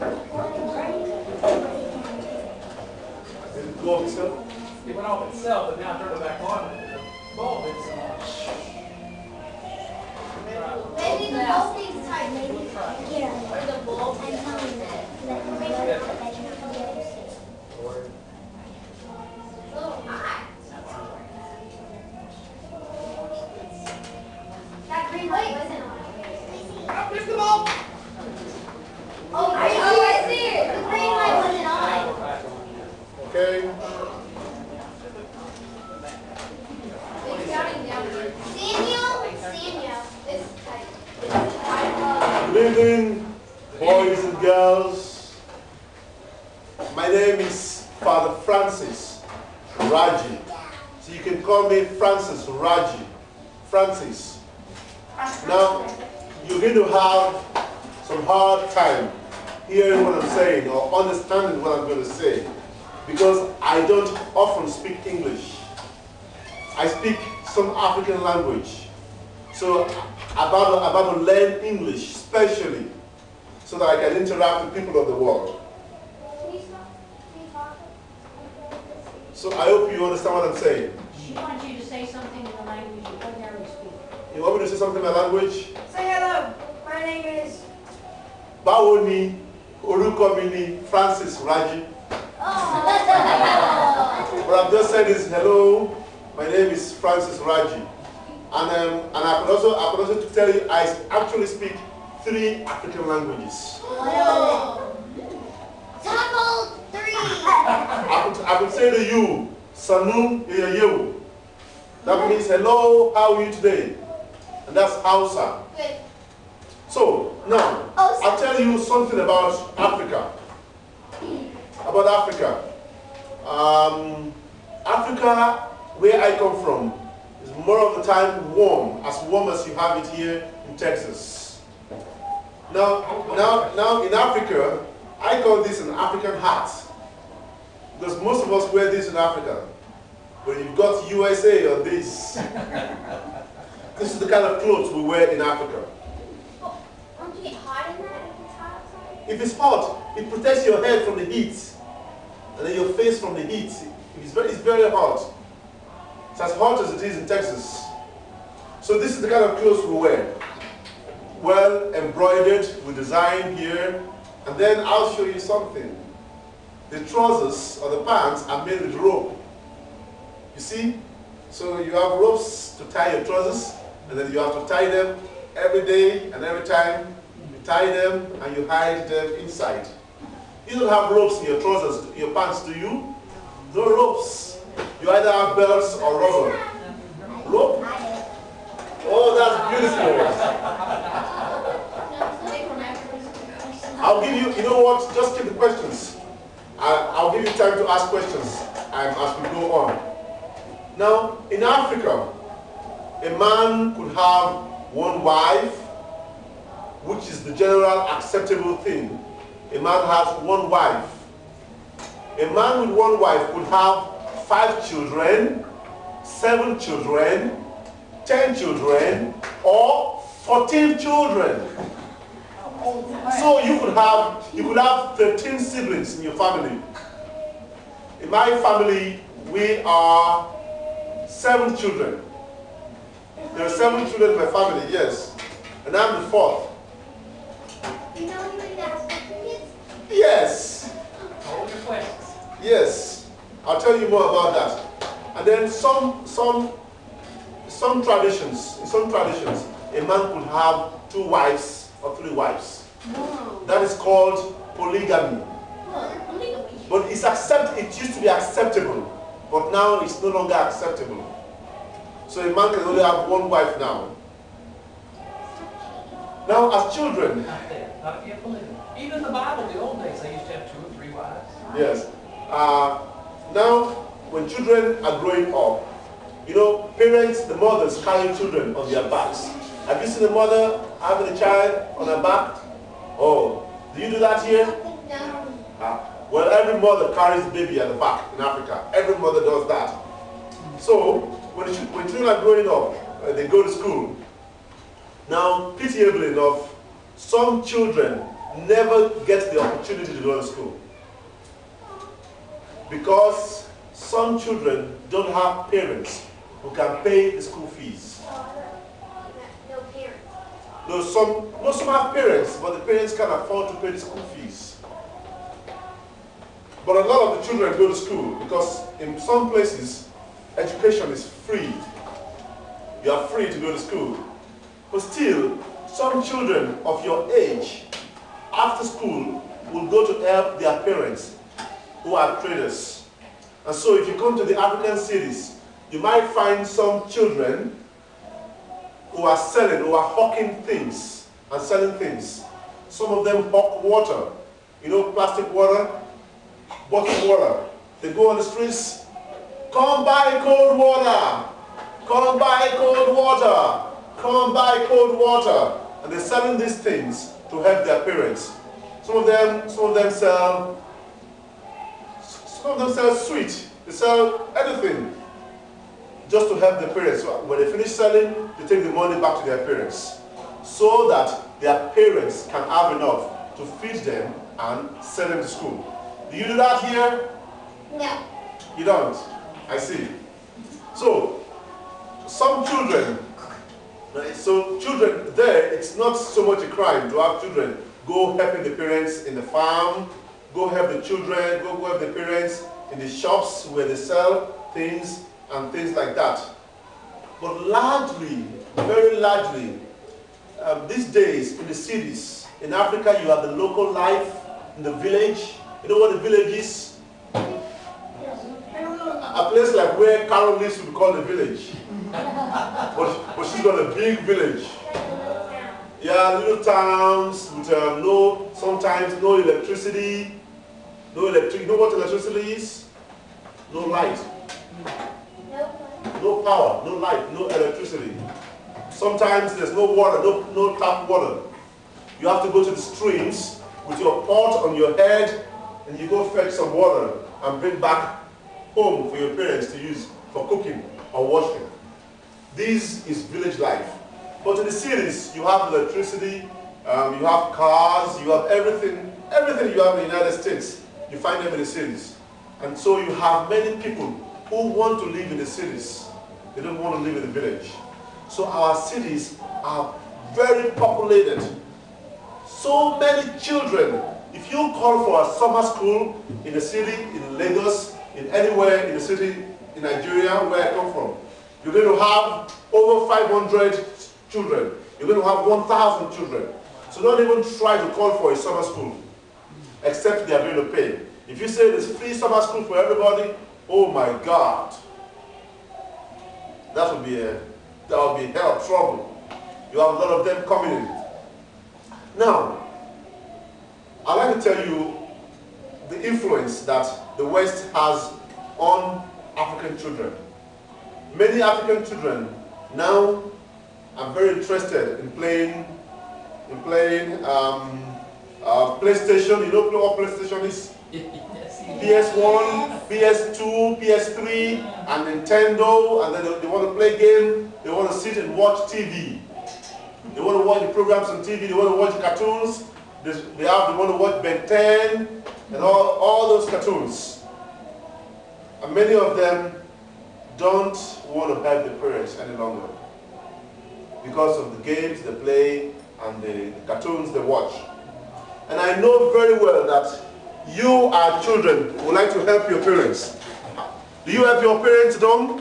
Did it go off itself? It went off itself, but now I turned it back on. The bulb, it's Maybe the bulb needs tight, maybe. Yeah. Or the bulb. I'm telling that. A little hot. That green light wasn't on. oh, there's the bulb. Oh, I see it. The green light wasn't on. Okay. Daniel is tight. Good evening, boys and girls. My name is Father Francis Raji. So you can call me Francis Raji. Francis. Now, you're going to have some hard time hearing what I'm saying or understanding what I'm going to say because I don't often speak English. I speak some African language. So I'm about to learn English, especially so that I can interact with people of the world. So I hope you understand what I'm saying. She wants you to say something in the language you ordinarily speak. You want me to say something in my language? Say hello. My name is. Báwo ni, orúkọ mi ni Francis Raji. Oh. What I've just said is hello. My name is Francis Raji. And I could also tell you I actually speak 3 African languages. Oh. Tackle 3. I could say to you, Sanu Yeyewu. That means hello, how are you today? And that's Hausa. Good. So now I'll tell you something about Africa. About Africa. Africa, where I come from, is more of the time warm as you have it here in Texas. Now in Africa, I call this an African hat. Because most of us wear this in Africa. But you've got USA on this. This is the kind of clothes we wear in Africa. Won't you get hot in that if it's hot outside? If it's hot, it protects your head from the heat. And then your face from the heat. It's very hot. It's as hot as it is in Texas. So this is the kind of clothes we wear. Well embroidered with design here. And then I'll show you something. The trousers or the pants are made with rope. You see? So you have ropes to tie your trousers, and then you have to tie them every day and every time. You tie them and you hide them inside. You don't have ropes in your trousers, your pants, do you? No ropes. You either have belts or rubber. Rope? Oh, that's beautiful. I'll give you, you know what, just keep the questions. I'll give you time to ask questions as we go on. Now, in Africa, a man could have one wife, which is the general acceptable thing. A man has one wife. A man with one wife could have 5 children, 7 children, 10 children, or 14 children. So you could have 13 siblings in your family. In my family, we are 7 children. There are 7 children in my family, yes. And I'm the 4th. You know anybody that has 14 kids? Yes. Hold your questions. Yes. I'll tell you more about that. And then some traditions, in some traditions, a man could have 2 wives or 3 wives. Whoa. That is called polygamy. Whoa, polygamy. But it used to be acceptable, but now it's no longer acceptable. So a man can only have 1 wife now. Now, as children, Not there. Not yet polygamy. Even in the Bible, the old days, they used to have 2 or 3 wives. yes. Now, when children are growing up, you know, parents, the mothers carry children on their backs. Have you seen a mother having a child on her back? Oh, do you do that here? No. Well, every mother carries the baby at the back in Africa. Every mother does that. So, when children are growing up, they go to school. Now, pitiably enough, some children never get the opportunity to go to school. Because some children don't have parents who can pay the school fees. No parents. No, some have parents, but the parents can't afford to pay the school fees. But a lot of the children go to school because in some places, education is free. You are free to go to school. But still, some children of your age, after school, will go to help their parents who are traders. And so if you come to the African cities, you might find some children who are selling, who are hawking things and selling things. Some of them hawk water, you know, plastic water, bottled water. They go on the streets, come buy cold water, come buy cold water, come buy cold water. And they're selling these things to help their parents. Some of them sell sweet. They sell anything just to help their parents. So when they finish selling, they take the money back to their parents so that their parents can have enough to feed them and send them to school. Do you do that here? No. You don't? I see. So, some children, children there, it's not so much a crime to have children go helping the parents in the farm, go help the children, go help the parents in the shops where they sell things and things like that. But largely, very largely, these days in the cities, in Africa you have the local life in the village. You know what the village is? A place like where Carol lives would be called a village. but she's got a big village. Yeah, little towns with sometimes no electricity. No electric. You know what electricity is? No light. No power, no light, no electricity. Sometimes there's no water, no tap water. You have to go to the streams with your pot on your head and you go fetch some water and bring back home for your parents to use for cooking or washing. This is village life. But in the cities, you have electricity, you have cars, you have everything you have in the United States, you find them in the cities. And so you have many people who want to live in the cities. They don't want to live in the village. So our cities are very populated. So many children. If you call for a summer school in the city, in Lagos, in anywhere in the city in Nigeria, where I come from, you're going to have over 500 children. You're going to have 1,000 children. So don't even try to call for a summer school, except they are going to pay. If you say there's free summer school for everybody, oh my God, that would be hell of trouble. You have a lot of them coming in. Now, I'd like to tell you the influence that the West has on African children. Many African children now are very interested in playing PlayStation. You know what PlayStation is? PS1, PS2, PS3, and Nintendo, and then they want to play game, they want to sit and watch TV. They want to watch the programs on TV, they want to watch cartoons, they want to watch Ben 10, and all those cartoons. And many of them don't want to help the parents any longer because of the games they play and the cartoons they watch. And I know very well that you are children who like to help your parents. Do you help your parents at home?